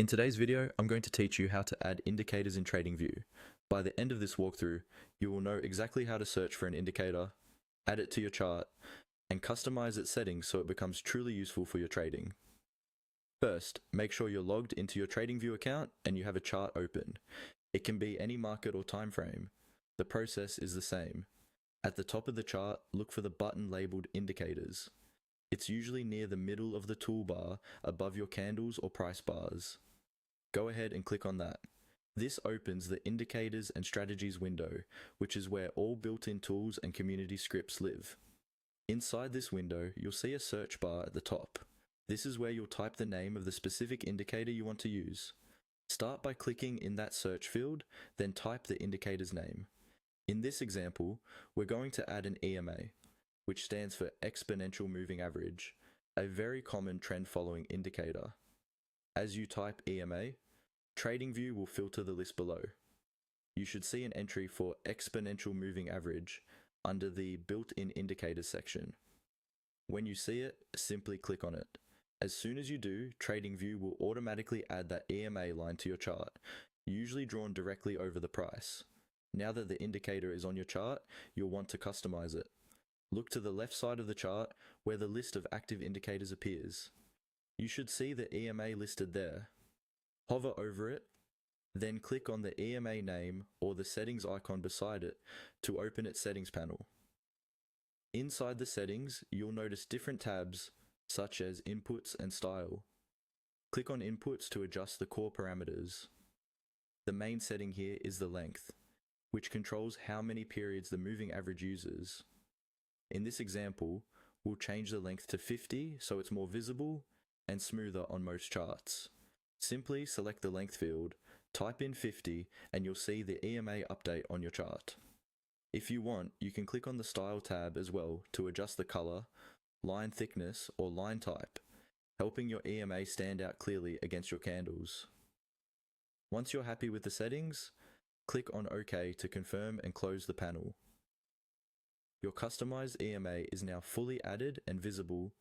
In today's video, I'm going to teach you how to add indicators in TradingView. By the end of this walkthrough, you will know exactly how to search for an indicator, add it to your chart, and customize its settings so it becomes truly useful for your trading. First, make sure you're logged into your TradingView account and you have a chart open. It can be any market or time frame. The process is the same. At the top of the chart, look for the button labeled Indicators. It's usually near the middle of the toolbar above your candles or price bars. Go ahead and click on that. This opens the Indicators and Strategies window, which is where all built-in tools and community scripts live. Inside this window, you'll see a search bar at the top. This is where you'll type the name of the specific indicator you want to use. Start by clicking in that search field, then type the indicator's name. In this example, we're going to add an EMA, which stands for Exponential Moving Average, a very common trend-following indicator. As you type EMA, TradingView will filter the list below. You should see an entry for Exponential Moving Average under the Built-in Indicators section. When you see it, simply click on it. As soon as you do, TradingView will automatically add that EMA line to your chart, usually drawn directly over the price. Now that the indicator is on your chart, you'll want to customize it. Look to the left side of the chart where the list of active indicators appears. You should see the EMA listed there. Hover over it, then click on the EMA name or the settings icon beside it to open its settings panel. Inside the settings, you'll notice different tabs such as Inputs and Style. Click on Inputs to adjust the core parameters. The main setting here is the length, which controls how many periods the moving average uses. In this example, we'll change the length to 50 so it's more visible and smoother on most charts. Simply select the length field, type in 50, and you'll see the EMA update on your chart. If you want, you can click on the Style tab as well to adjust the color, line thickness, or line type, helping your EMA stand out clearly against your candles. Once you're happy with the settings, click on OK to confirm and close the panel. Your customized EMA is now fully added and visible